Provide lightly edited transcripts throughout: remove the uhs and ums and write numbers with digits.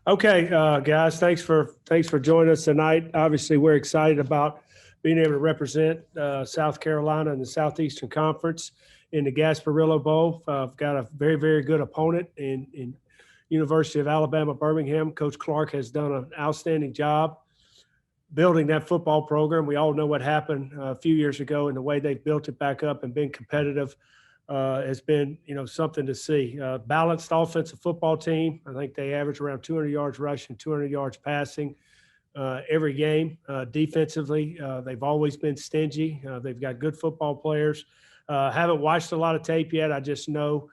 Okay, guys, thanks for joining us tonight. Obviously, we're excited about being able to represent South Carolina in the Southeastern Conference in the Gasparilla Bowl. I've got a very, very good opponent in University of Alabama, Birmingham. Coach Clark has done an outstanding job building that football program. We all know what happened a few years ago, and the way they've built it back up and been competitive has been, something to see. Balanced offensive football team. I think they average around 200 yards rushing, 200 yards passing every game. Defensively, they've always been stingy. They've got good football players. Haven't watched a lot of tape yet. I just know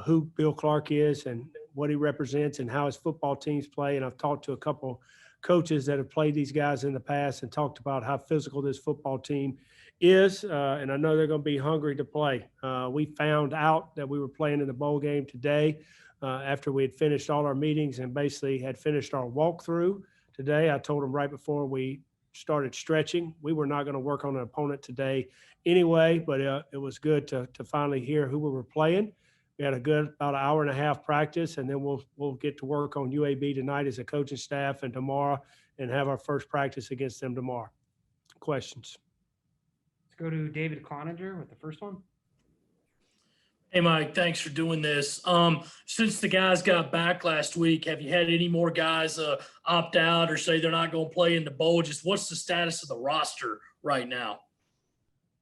who Bill Clark is and what he represents and how his football teams play. And I've talked to a couple coaches that have played these guys in the past and talked about how physical this football team is. And I know they're going to be hungry to play. We found out that we were playing in the bowl game today after we had finished all our meetings and basically had finished our walkthrough today. I told them right before we started stretching, we were not going to work on an opponent today anyway, but it was good to finally hear who we were playing. We had a good about an hour and a half practice, and then we'll get to work on UAB tonight as a coaching staff and tomorrow and have our first practice against them tomorrow. Questions? Let's go to David Cloninger with the first one. Hey, Mike, thanks for doing this. Since the guys got back last week, have you had any more guys opt out or say they're not going to play in the bowl? Just what's the status of the roster right now?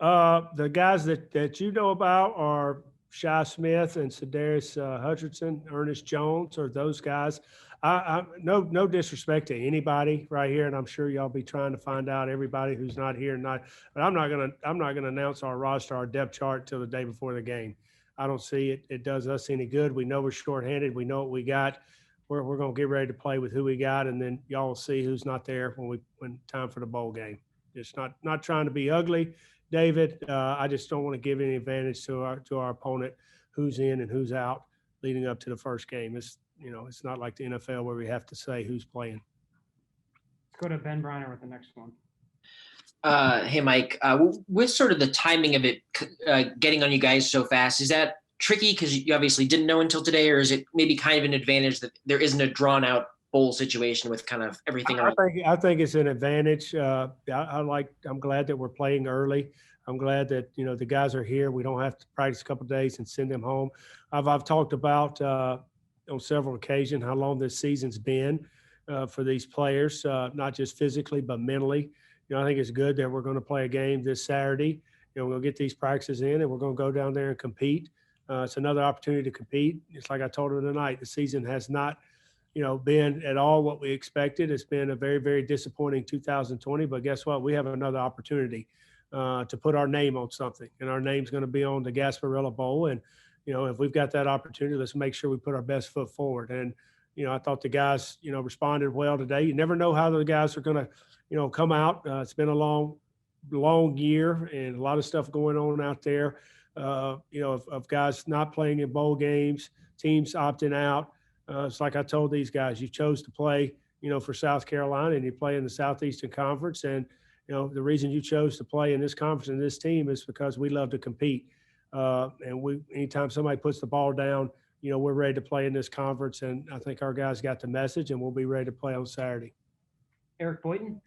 The guys that you know about are Shy Smith and Sedarius Hutchinson, Ernest Jones, or those guys. No disrespect to anybody right here, and I'm sure y'all be trying to find out everybody who's not here and not. But I'm not gonna announce our roster, our depth chart till the day before the game. I don't see it does us any good. We know we're shorthanded. We know what we got. We're gonna get ready to play with who we got, and then y'all will see who's not there when time for the bowl game. Just not trying to be ugly, David. I just don't want to give any advantage to our opponent, who's in and who's out leading up to the first game. It's not like the NFL where we have to say who's playing. Let's go to Ben Briner with the next one. Hey, Mike, with sort of the timing of it getting on you guys so fast, is that tricky because you obviously didn't know until today, or is it maybe kind of an advantage that there isn't a drawn out bowl situation with kind of everything around? I think it's an advantage. I'm glad that we're playing early. I'm glad that the guys are here. We don't have to practice a couple of days and send them home. I've talked about on several occasions how long this season's been for these players, not just physically but mentally. I think it's good that we're going to play a game this Saturday. We're going to get these practices in and we're going to go down there and compete. It's another opportunity to compete. It's like I told her tonight, the season has not been at all what we expected. It's been a very, very disappointing 2020, but guess what? We have another opportunity to put our name on something, and our name's going to be on the Gasparilla Bowl. And, if we've got that opportunity, let's make sure we put our best foot forward. And, I thought the guys, responded well today. You never know how the guys are going to, come out. It's been a long year and a lot of stuff going on out there, of guys not playing in bowl games, teams opting out. It's like I told these guys, you chose to play, for South Carolina, and you play in the Southeastern Conference. And, the reason you chose to play in this conference and this team is because we love to compete. And anytime somebody puts the ball down, we're ready to play in this conference. And I think our guys got the message, and we'll be ready to play on Saturday. Eric Boyton.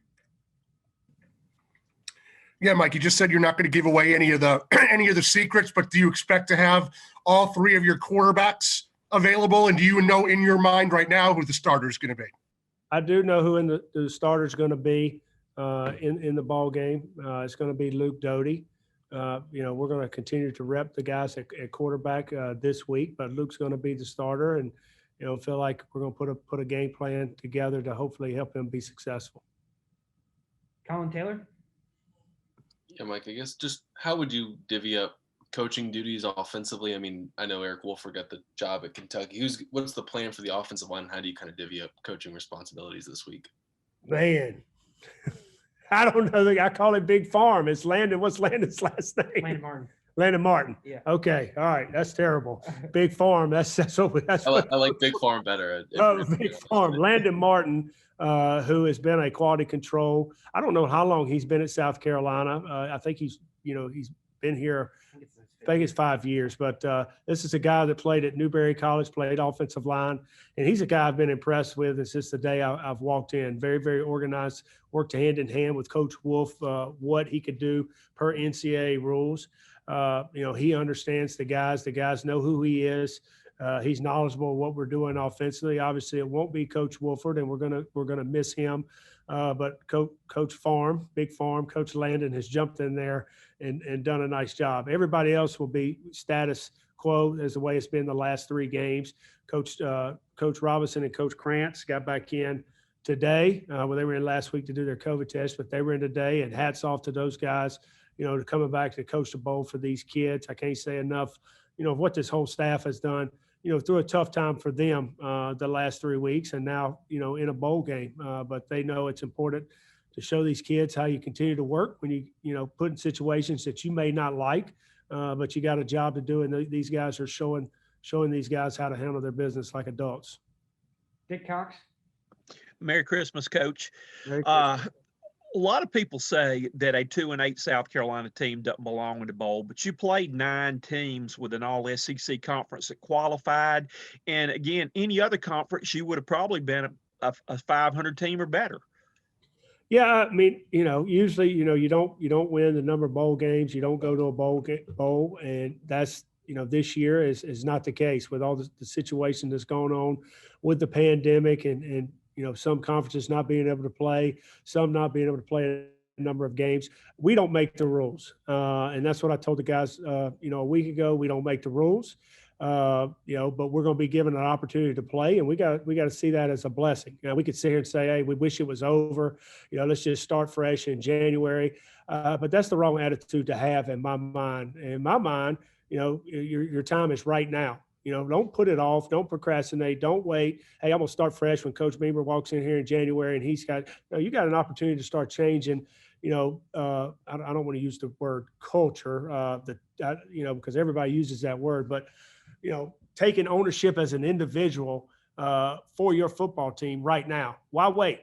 Yeah, Mike, you just said you're not going to give away any of the secrets, but do you expect to have all three of your quarterbacks available? And do you know in your mind right now who the starter is going to be? I do know who the starter is going to be in the ball game. It's going to be Luke Doty. We're going to continue to rep the guys at quarterback this week, but Luke's going to be the starter, and feel like we're going to put a game plan together to hopefully help him be successful. Colin Taylor. Yeah, Mike, I guess just how would you divvy up coaching duties offensively? I mean, I know Eric Wolfer got the job at Kentucky. What's the plan for the offensive line? How do you kind of divvy up coaching responsibilities this week? Man, I don't know. I call it Big Farm. It's Landon. What's Landon's last name? Landon Martin. Landon Martin. Yeah. Okay. All right. That's terrible. Big Farm. That's what. I like Big Farm better. Big Farm. Landon Martin, who has been a quality control. I don't know how long he's been at South Carolina. I think he's been here. I think it's his think it's 5 years, but this is a guy that played at Newberry College, played offensive line, and he's a guy I've been impressed with since the day I've walked in. Very, very organized, worked hand in hand with Coach Wolf, what he could do per NCAA rules. He understands the guys. The guys know who he is. He's knowledgeable of what we're doing offensively. Obviously, it won't be Coach Wolford, and we're gonna miss him. But Coach Farm, Big Farm, Coach Landon has jumped in there and done a nice job. Everybody else will be status quo as the way it's been the last 3 games. Coach Robinson and Coach Krantz got back in today. Well, they were in last week to do their COVID test, but they were in today. And hats off to those guys, to coming back to coach the bowl for these kids. I can't say enough, of what this whole staff has done. Through a tough time for them the last 3 weeks, and now, in a bowl game. But they know it's important to show these kids how you continue to work when you put in situations that you may not like, but you got a job to do. And these guys are showing these guys how to handle their business like adults. Dick Cox. Merry Christmas, Coach. Merry Christmas. A lot of people say that a 2-8 South Carolina team doesn't belong in the bowl, but you played 9 teams with an all SEC conference that qualified. And again, any other conference, you would have probably been a 500 team or better. Yeah, I mean, usually, you don't win the number of bowl games. You don't go to a bowl, and that's, this year is not the case with all the situation that's going on with the pandemic and some conferences not being able to play, some not being able to play a number of games. We don't make the rules. And that's what I told the guys, a week ago. We don't make the rules, but we're going to be given an opportunity to play, and we got to see that as a blessing. We could sit here and say, hey, we wish it was over. Let's just start fresh in January. But that's the wrong attitude to have in my mind. In my mind, your time is right now. Don't put it off. Don't procrastinate. Don't wait. Hey, I'm going to start fresh when Coach Beamer walks in here in January, and you got an opportunity to start changing. I don't want to use the word culture, because everybody uses that word, but, taking ownership as an individual for your football team right now. Why wait?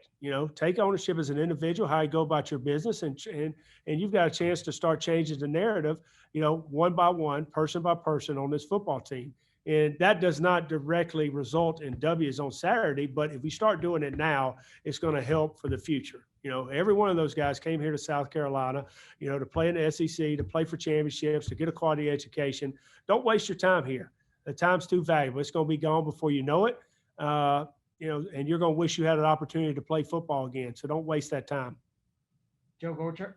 Take ownership as an individual, how you go about your business, and you've got a chance to start changing the narrative, one by one, person by person on this football team. And that does not directly result in W's on Saturday, but if we start doing it now, it's going to help for the future. Every one of those guys came here to South Carolina, to play in the SEC, to play for championships, to get a quality education. Don't waste your time here. The time's too valuable. It's going to be gone before you know it. And you're going to wish you had an opportunity to play football again. So don't waste that time. Joe Gorchow.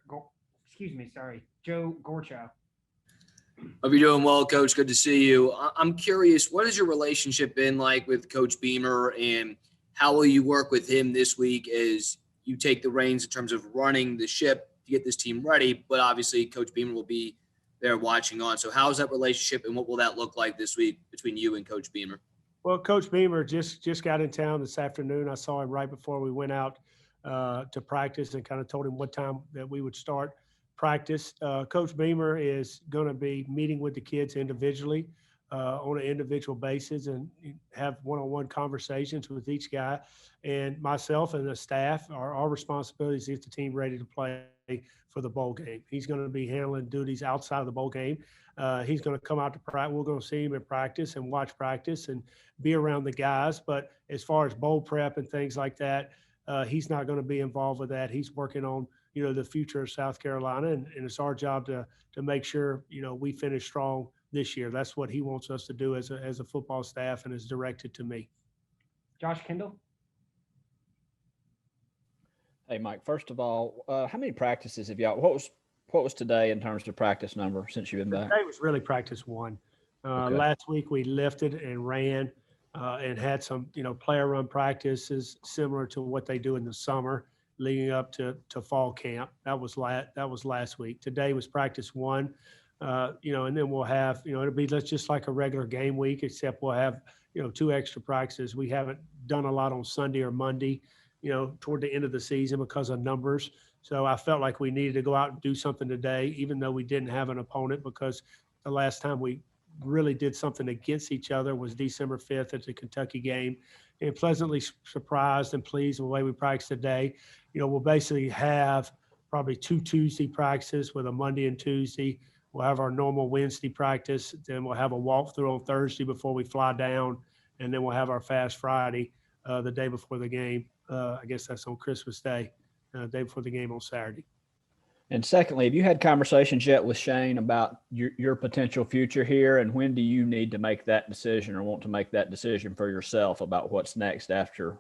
Hope you're doing well, Coach. Good to see you. I'm curious, what has your relationship been like with Coach Beamer, and how will you work with him this week as you take the reins in terms of running the ship to get this team ready? But obviously, Coach Beamer will be there watching on. So how's that relationship, and what will that look like this week between you and Coach Beamer? Well, Coach Beamer just got in town this afternoon. I saw him right before we went out to practice, and kind of told him what time that we would start practice. Coach Beamer is going to be meeting with the kids individually on an individual basis, and have one-on-one conversations with each guy. And myself and the staff, our responsibility is to get the team ready to play for the bowl game. He's going to be handling duties outside of the bowl game. He's going to come out to practice. We're going to see him in practice and watch practice and be around the guys. But as far as bowl prep and things like that, he's not going to be involved with that. He's working on the future of South Carolina, and it's our job to make sure we finish strong this year. That's what he wants us to do as a football staff, and is directed to me. Josh Kendall. Hey, Mike. First of all, how many practices have y'all? What was today in terms of practice number since you've been back? Today was really practice 1. Okay. Last week we lifted and ran and had some player run practices similar to what they do in the summer leading up to fall camp. That was last week. Today was practice 1. And then we'll have, it'll be just like a regular game week, except we'll have, 2 extra practices. We haven't done a lot on Sunday or Monday, toward the end of the season because of numbers. So I felt like we needed to go out and do something today, even though we didn't have an opponent, because the last time we really did something against each other was December 5th at the Kentucky game. And pleasantly surprised and pleased with the way we practiced today. We'll basically have probably 2 Tuesday practices with a Monday and Tuesday, We'll have our normal Wednesday practice. Then we'll have a walkthrough on Thursday before we fly down. And then we'll have our Fast Friday the day before the game. I guess that's on Christmas Day, day before the game on Saturday. And secondly, have you had conversations yet with Shane about your potential future here, and when do you need to make that decision or want to make that decision for yourself about what's next after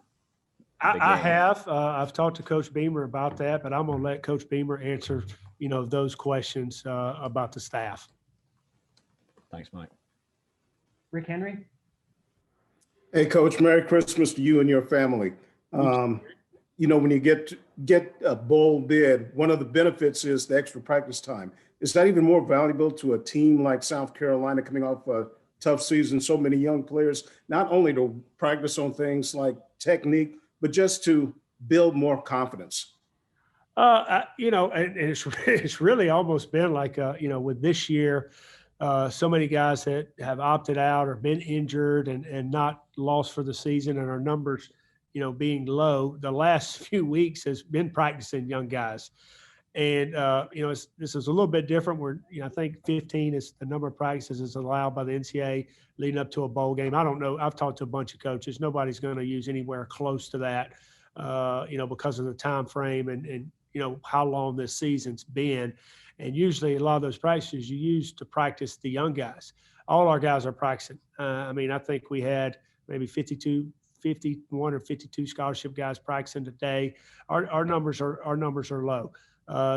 the I game? have. I've talked to Coach Beamer about that, but I'm going to let Coach Beamer answer, those questions about the staff. Thanks, Mike. Rick Henry? Hey, Coach, Merry Christmas to you and your family. When you get a bowl bid, one of the benefits is the extra practice time. Is that even more valuable to a team like South Carolina coming off a tough season, so many young players, not only to practice on things like technique, but just to build more confidence? And it's really almost been like, with this year, so many guys that have opted out or been injured and not lost for the season, and our numbers, being low, the last few weeks has been practicing young guys. And, this is a little bit different where, I think 15 is the number of practices is allowed by the NCAA leading up to a bowl game. I don't know. I've talked to a bunch of coaches. Nobody's going to use anywhere close to that, because of the time frame and how long this season's been. And usually a lot of those practices you use to practice the young guys. All our guys are practicing. I think we had maybe 51 or 52 scholarship guys practicing today. Our numbers are low.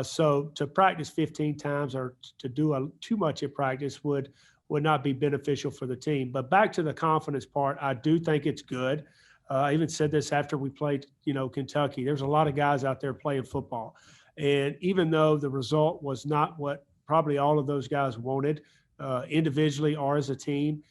So to practice 15 times or to do too much at practice would not be beneficial for the team. But back to the confidence part, I do think it's good. I even said this after we played, Kentucky. There's a lot of guys out there playing football. And even though the result was not what probably all of those guys wanted, individually or as a team,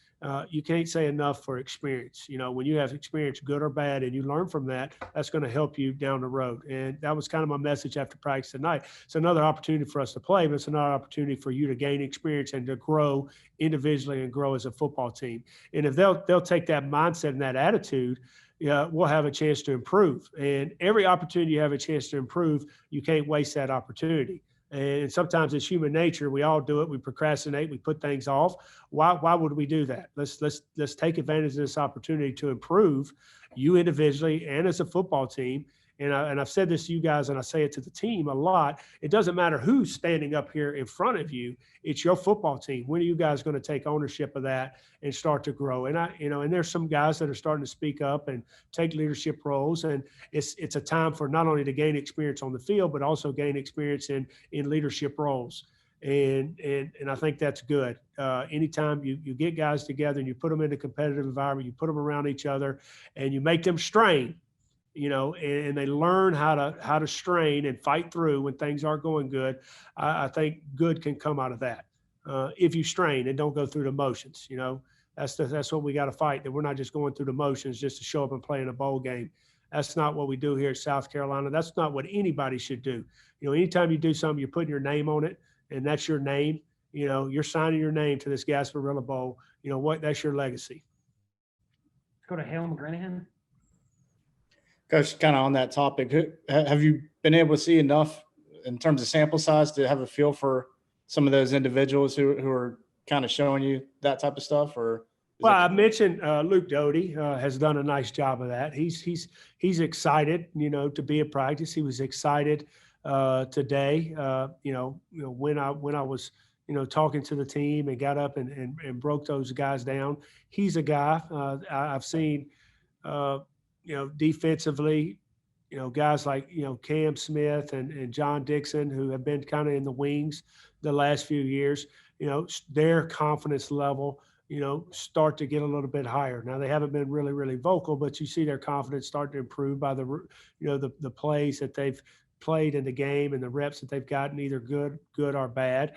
you can't say enough for experience. When you have experience, good or bad, and you learn from that, that's going to help you down the road. And that was kind of my message after practice tonight. It's another opportunity for us to play, but it's another opportunity for you to gain experience and to grow individually and grow as a football team. And if they'll take that mindset and that attitude, we'll have a chance to improve. And every opportunity you have a chance to improve, you can't waste that opportunity. And sometimes it's human nature. We all do it. We procrastinate. We put things off. Why would we do that? Let's take advantage of this opportunity to improve you individually and as a football team. And I've said this to you guys, and I say it to the team a lot. It doesn't matter who's standing up here in front of you. It's your football team. When are you guys going to take ownership of that and start to grow? And and there's some guys that are starting to speak up and take leadership roles. And it's a time for not only to gain experience on the field, but also gain experience in leadership roles. And I think that's good. Anytime you get guys together and you put them in a competitive environment, you put them around each other, and you make them strain. And they learn how to strain and fight through when things aren't going good. I think good can come out of that. If you strain and don't go through the motions, that's what we got to fight. That we're not just going through the motions just to show up and play in a bowl game. That's not what we do here at South Carolina. That's not what anybody should do. Anytime you do something, you're putting your name on it, and that's your name. You're signing your name to this Gasparilla Bowl. That's your legacy. Let's go to Hale McGranahan. Coach, kind of on that topic, have you been able to see enough in terms of sample size to have a feel for some of those individuals who are kind of showing you that type of stuff? Or well, I mentioned Luke Doty has done a nice job of that. He's excited, to be at practice. He was excited today. When I was talking to the team and got up and broke those guys down. He's a guy I've seen. Defensively, guys like, Cam Smith and John Dixon, who have been kind of in the wings the last few years, their confidence level, start to get a little bit higher. Now, they haven't been really, really vocal, but you see their confidence start to improve by the plays that they've played in the game and the reps that they've gotten, either good or bad.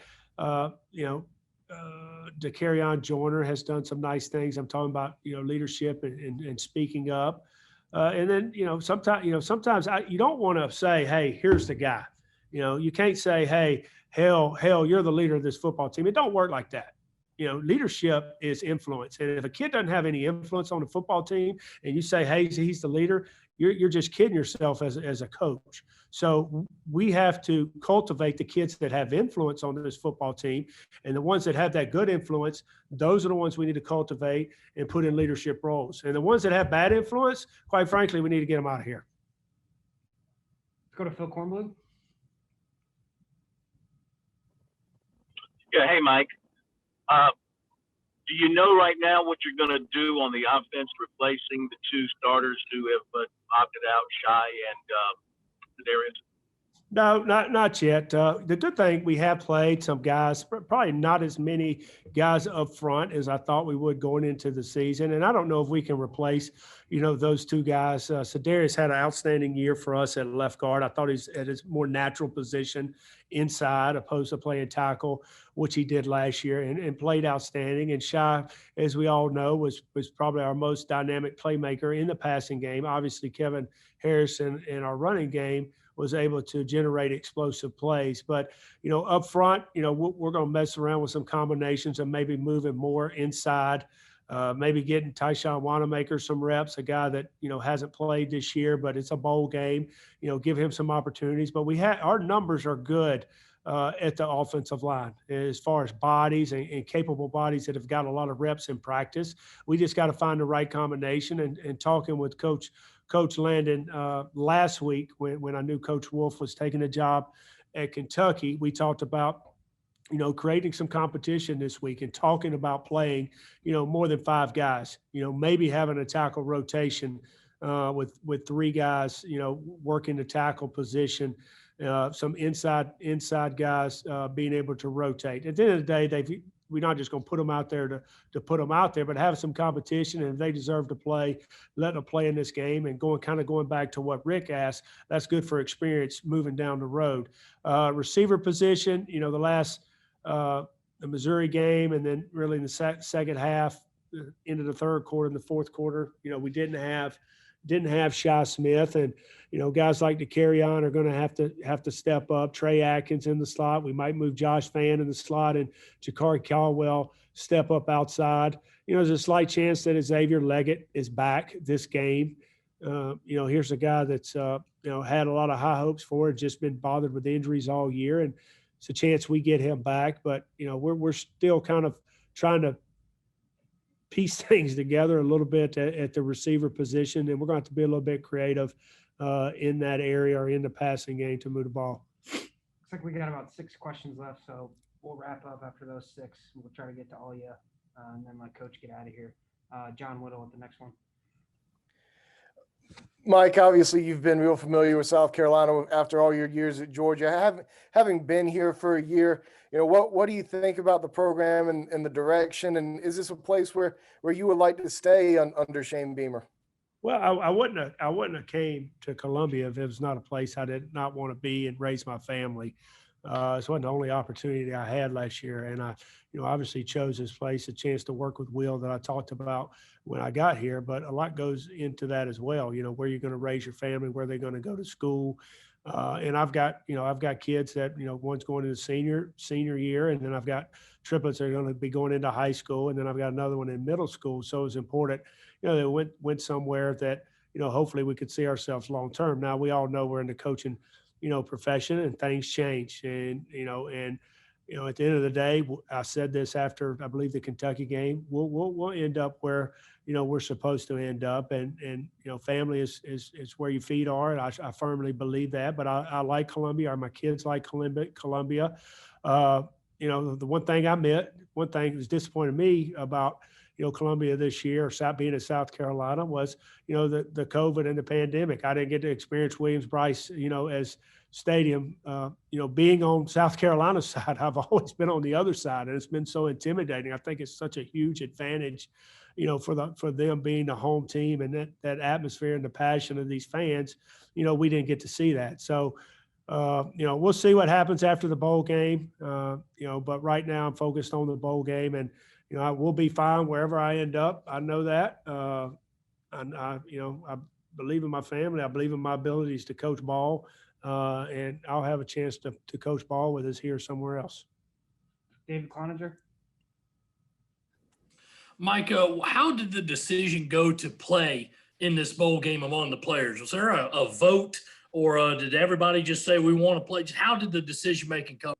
DeCarrion Joyner has done some nice things. I'm talking about, leadership and speaking up. And then, sometimes you don't want to say, hey, here's the guy. You can't say, hey, hell, you're the leader of this football team. It don't work like that. Leadership is influence. And if a kid doesn't have any influence on the football team and you say, hey, he's the leader, you're just kidding yourself as a coach. So we have to cultivate the kids that have influence on this football team, and the ones that have that good influence, those are the ones we need to cultivate and put in leadership roles. And the ones that have bad influence, quite frankly, we need to get them out of here. Let's go to Phil Kornblum. Yeah, hey, Mike. Do you know right now what you're going to do on the offense replacing the two starters who have opted out, Shy and Darius? No, not yet. The good thing, we have played some guys, probably not as many guys up front as I thought we would going into the season. And I don't know if we can replace, those two guys. Darius had an outstanding year for us at left guard. I thought he's at his more natural position inside, opposed to playing tackle, which he did last year, and played outstanding. And Shy, as we all know, was probably our most dynamic playmaker in the passing game. Obviously, Kevin Harrison in our running game was able to generate explosive plays. But, up front, we're going to mess around with some combinations and maybe moving more inside, maybe getting Tyshawn Wanamaker some reps, a guy that, hasn't played this year, but it's a bowl game, give him some opportunities. But our numbers are good at the offensive line as far as bodies and capable bodies that have got a lot of reps in practice. We just got to find the right combination. And talking with Coach Landon last week when I knew Coach Wolf was taking a job at Kentucky, we talked about, creating some competition this week and talking about playing, more than 5 guys, maybe having a tackle rotation with 3 guys, working the tackle position, some inside guys being able to rotate. At the end of the day, we're not just going to put them out there to put them out there, but have some competition, and if they deserve to play, let them play in this game. And going back to what Rick asked, that's good for experience moving down the road. Receiver position, the Missouri game, and then really in the second half, into the third quarter and the fourth quarter, we didn't have Shy Smith, and guys like to carry on are going to have to step up. Trey Atkins in the slot. We might move Josh Fan in the slot, and Jakari Caldwell step up outside. There's a slight chance that Xavier Leggett is back this game. Here's a guy that's had a lot of high hopes for it, just been bothered with injuries all year, and it's a chance we get him back. But we're still kind of trying to piece things together a little bit at the receiver position, and we're going to have to be a little bit creative in that area or in the passing game to move the ball. Looks like we got about 6 questions left, so we'll wrap up after those 6. We'll try to get to all you, and then let Coach get out of here. John Whittle at the next one. Mike, obviously you've been real familiar with South Carolina after all your years at Georgia. Having been here for a year, what do you think about the program and the direction? And is this a place where you would like to stay under Shane Beamer? Well, I wouldn't have came to Columbia if it was not a place I did not want to be and raise my family. It wasn't the only opportunity I had last year, and I, obviously chose this place, a chance to work with Will that I talked about when I got here. But a lot goes into that as well. Where you're going to raise your family, where they're going to go to school, and I've got kids that one's going into senior year, and then I've got triplets that are going to be going into high school, and then I've got another one in middle school. So it's important, they went somewhere that hopefully we could see ourselves long term. Now we all know we're in the coaching profession, and things change. And at the end of the day, I said this after, I believe, the Kentucky game, we'll end up where, we're supposed to end up. And family is where your feet are. And I firmly believe that, but I like Columbia, or my kids like Columbia. The one thing that was disappointing me about, Columbia this year, or being in South Carolina, was, the COVID and the pandemic. I didn't get to experience Williams-Brice, as stadium, being on South Carolina's side. I've always been on the other side, and it's been so intimidating. I think it's such a huge advantage, for them being the home team, and that atmosphere and the passion of these fans. We didn't get to see that. So, we'll see what happens after the bowl game. But right now I'm focused on the bowl game, and I will be fine wherever I end up. I know that. And I believe in my family. I believe in my abilities to coach ball, and I'll have a chance to coach ball with us here somewhere else. David Cloninger. Mike, how did the decision go to play in this bowl game among the players? Was there a vote, or did everybody just say we want to play? How did the decision making come?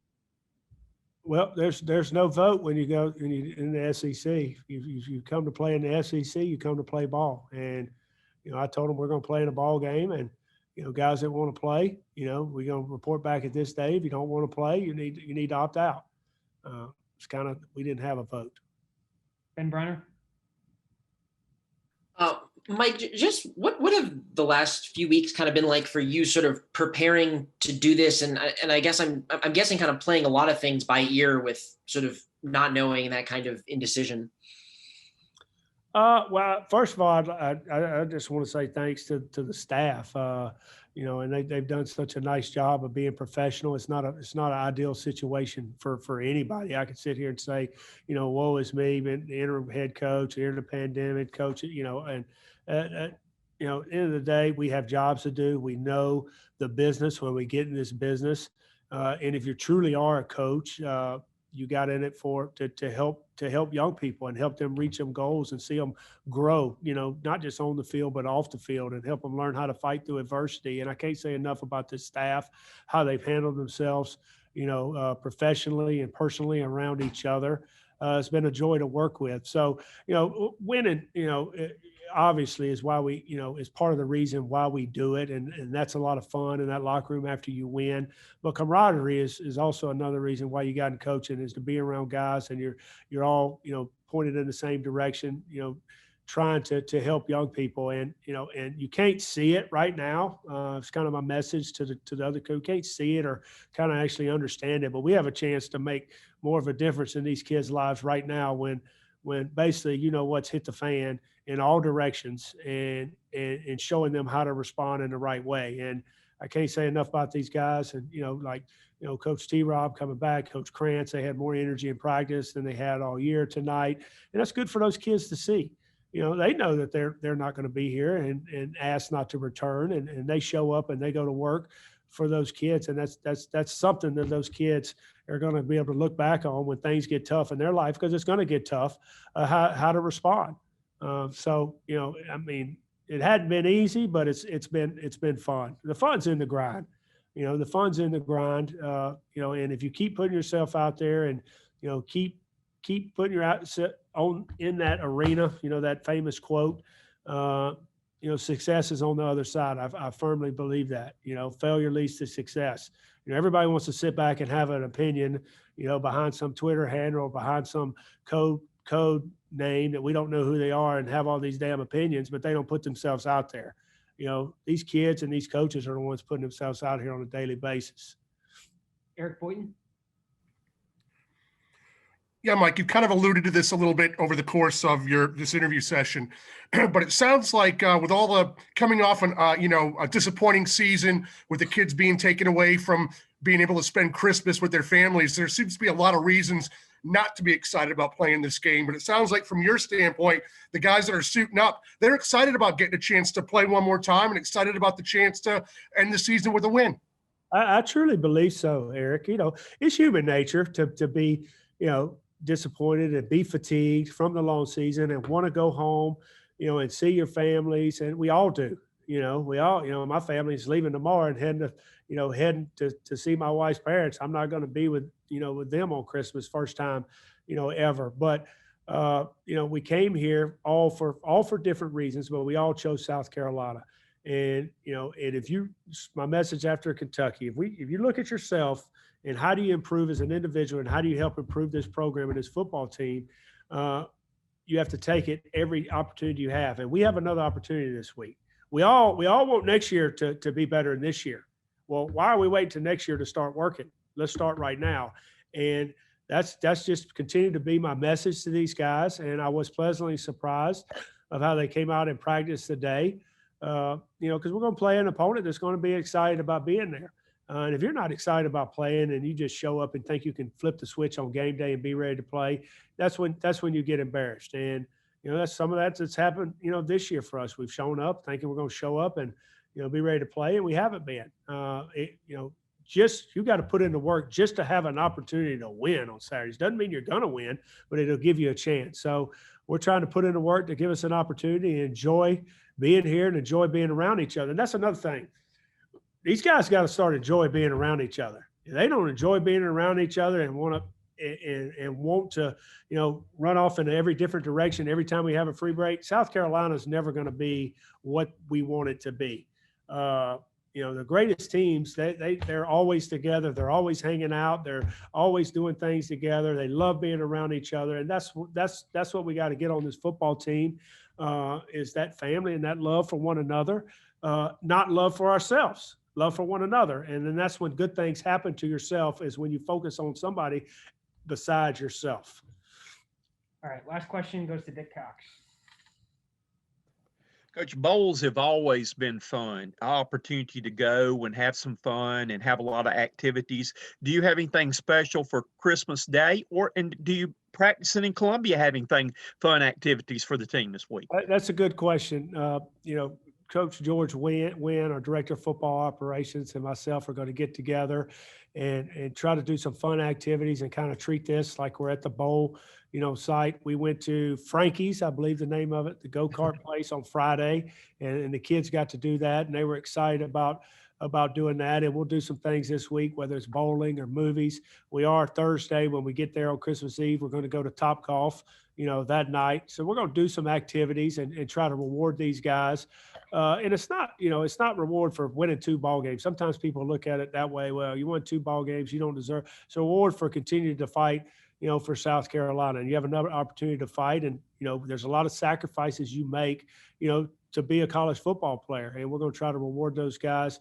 Well, there's no vote when you go in the SEC. You come to play in the SEC, you come to play ball. And I told them we're going to play in a ball game, and guys that want to play, we're going to report back at this day. If you don't want to play, you need to opt out. It's kind of, we didn't have a vote. Ben Brenner. Mike, just what have the last few weeks kind of been like for you, sort of preparing to do this? And I guess I'm guessing kind of playing a lot of things by ear with sort of not knowing, that kind of indecision. Well, first of all, I just want to say thanks to the staff. And they've done such a nice job of being professional. It's not an ideal situation for anybody. I could sit here and say, woe is me, been the interim head coach, during the pandemic, coach, and at the end of the day, we have jobs to do. We know the business when we get in this business, and if you truly are a coach, you got in it to help young people and help them reach them goals and see them grow, not just on the field, but off the field, and help them learn how to fight through adversity. And I can't say enough about this staff, how they've handled themselves, professionally and personally around each other. It's been a joy to work with. So, winning, obviously is why we, is part of the reason why we do it. And that's a lot of fun in that locker room after you win. But camaraderie is also another reason why you got in coaching, is to be around guys and you're all, pointed in the same direction, trying to help young people. And you can't see it right now. It's kind of my message to the other coach. You can't see it or kind of actually understand it, but we have a chance to make more of a difference in these kids' lives right now when basically, what's hit the fan in all directions, and showing them how to respond in the right way. And I can't say enough about these guys. And, Coach T-Rob coming back, Coach Krantz, they had more energy in practice than they had all year tonight. And that's good for those kids to see. They know that they're not going to be here and ask not to return, and they show up and they go to work for those kids. And that's something that those kids are going to be able to look back on when things get tough in their life, because it's going to get tough, how to respond. It hadn't been easy, but it's been fun. The fun's in the grind. The fun's in the grind. And if you keep putting yourself out there and keep putting your on in that arena, that famous quote, success is on the other side. I firmly believe that. Failure leads to success. Everybody wants to sit back and have an opinion, behind some Twitter handle or behind some code name that we don't know who they are, and have all these damn opinions, but they don't put themselves out there. These kids and these coaches are the ones putting themselves out here on a daily basis. Eric Boynton. Yeah, Mike, you kind of alluded to this a little bit over the course of this interview session, but it sounds like with all the coming off a disappointing season, with the kids being taken away from being able to spend Christmas with their families, there seems to be a lot of reasons not to be excited about playing this game. But it sounds like from your standpoint, the guys that are suiting up, they're excited about getting a chance to play one more time and excited about the chance to end the season with a win. I truly believe so, Eric. It's human nature to be, disappointed and be fatigued from the long season and want to go home, and see your families. And we all do, we all, my family's leaving tomorrow and heading to see my wife's parents. I'm not going to be with them on Christmas, first time, ever. But, we came here all for different reasons, but we all chose South Carolina. And, and my message after Kentucky, if you look at yourself and how do you improve as an individual and how do you help improve this program and this football team, you have to take it every opportunity you have. And we have another opportunity this week. We all want next year to be better than this year. Well, why are we waiting till next year to start working? Let's start right now. And that's just continue to be my message to these guys. And I was pleasantly surprised of how they came out in practice today. Because we're going to play an opponent that's going to be excited about being there. And if you're not excited about playing and you just show up and think you can flip the switch on game day and be ready to play, that's when you get embarrassed. And that's some of that's happened this year for us. We've shown up thinking we're going to show up and be ready to play, and we haven't been. You got to put in the work just to have an opportunity to win on Saturdays. Doesn't mean you're going to win, but it'll give you a chance. So we're trying to put in the work to give us an opportunity and enjoy being here and enjoy being around each other. And that's another thing. These guys got to start enjoy being around each other. If they don't enjoy being around each other and want to, run off in every different direction every time we have a free break, South Carolina is never going to be what we want it to be. The greatest teams, they're always together. They're always hanging out. They're always doing things together. They love being around each other. And that's what we got to get on this football team, is that family and that love for one another, not love for ourselves, love for one another. And then that's when good things happen to yourself, is when you focus on somebody besides yourself. All right, last question goes to Dick Cox. Coach, bowls have always been fun. Opportunity to go and have some fun and have a lot of activities. Do you have anything special for Christmas Day, and do you practicing in Columbia having fun activities for the team this week? That's a good question. Coach George Wynn, our director of football operations, and myself are going to get together and try to do some fun activities and kind of treat this like we're at the bowl, site. We went to Frankie's, I believe the name of it, the go-kart place on Friday, and the kids got to do that, and they were excited about doing that. And we'll do some things this week, whether it's bowling or movies. We are Thursday when we get there on Christmas Eve. We're going to go to Topgolf, that night. So we're going to do some activities and try to reward these guys. And it's not reward for winning 2 ball games. Sometimes people look at it that way. Well, you won 2 ball games, you don't deserve. So reward for continuing to fight, for South Carolina, and you have another opportunity to fight. And, there's a lot of sacrifices you make, to be a college football player. And we're going to try to reward those guys,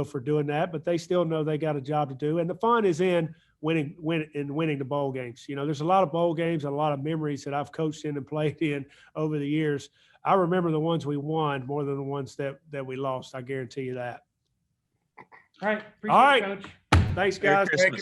for doing that, but they still know they got a job to do. And the fun is in winning the bowl games. There's a lot of bowl games and a lot of memories that I've coached in and played in over the years. I remember the ones we won more than the ones that we lost. I guarantee you that. All right. All right. It, Coach. Thanks, Merry guys. Christmas.